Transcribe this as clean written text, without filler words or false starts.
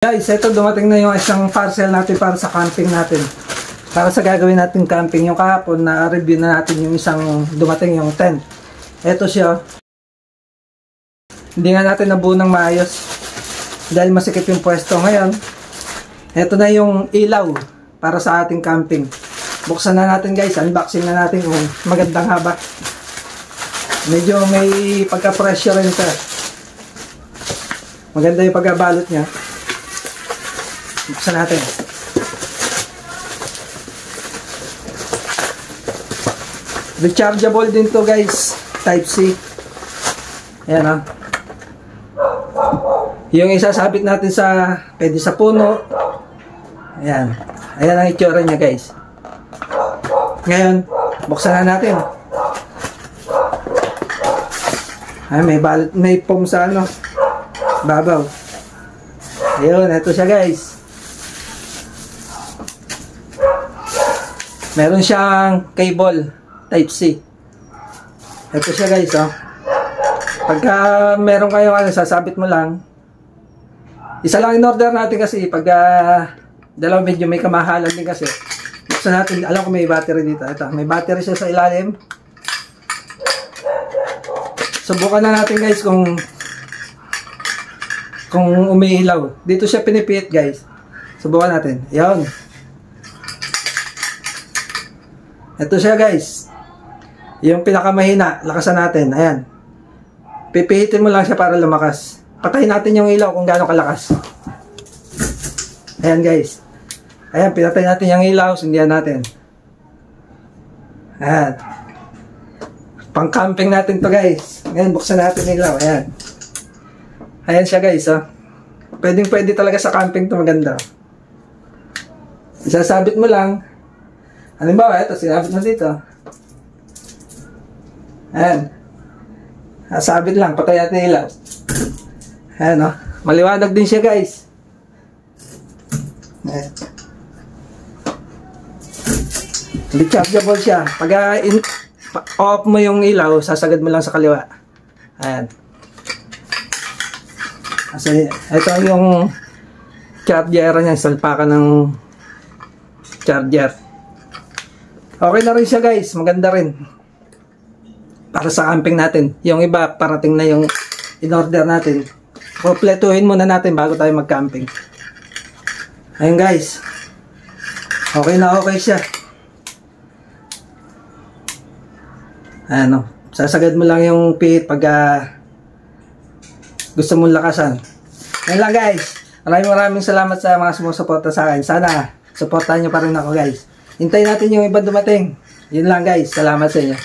Guys, ito dumating na yung isang parcel natin para sa camping natin. Para sa gagawin natin camping. Yung kahapon na review na natin yung isang dumating yung tent. Ito siya. Hindi nga natin nabuo ng maayos. Dahil masikip yung pwesto. Ngayon, ito na yung ilaw para sa ating camping. Buksan na natin guys. Unboxing na natin kung magandang haba. Medyo may pagka-pressure rin siya. Maganda yung pagkabalot niya. Buksan natin. Rechargeable din to guys. Type C. Ayan o. Yung isasabit natin sa, pwede sa puno. Ayan. Ayan ang itsura niya guys. Ngayon, buksan na natin. Ay, may balot, may foam sa ano. Babaw. Ayun, ito siya guys. Meron siyang cable type C. Ito siya guys, oh. Pagka meron kayong ano, sasabit mo lang. Isa lang in order natin kasi pagka dalawa medyo may kamahalan din kasi. Buksan natin, alam ko may battery dito. Ito, may battery siya sa ilalim. Subukan na natin guys kung umiilaw. Dito siya pinipit guys. Subukan natin. Yan. Ito siya guys. Yung pinakamahina, lakasan natin. Ayan. Pipihitin mo lang siya para lumakas. Patayin natin yung ilaw kung gaano kalakas. Ayan guys. Ayan, pinatay natin yung ilaw. Sundihan natin. Ayan. Pang camping natin to guys. Ngayon, buksan natin yung ilaw. Ayan. Ayan siya guys. Oh. Pwede talaga sa camping to, maganda. Isasabit mo lang. Halimbawa, ito, sinabit mo dito. Ayan. Sabit lang, patay natin ilaw. Ayan, oh. Maliwanag din siya, guys. Ayan. Rechargeable siya. Pag off mo yung ilaw, sasagad mo lang sa kaliwa. Ayan. Kasi, ito yung charger niya, salpakan ng charger. Okay na rin siya guys, maganda rin para sa camping natin. Yung iba parating na yung in-order natin. Kompletuhin muna natin bago tayo mag-camping. Ayun guys, okay na okay siya. Ano, sasagad mo lang yung pit pag gusto mong lakasan. Ayun lang guys, maraming salamat sa mga sumusuporta sa akin. Sana supportahan nyo pa rin ako guys. Hintayin natin yung iba dumating. Yun lang guys. Salamat sa inyo.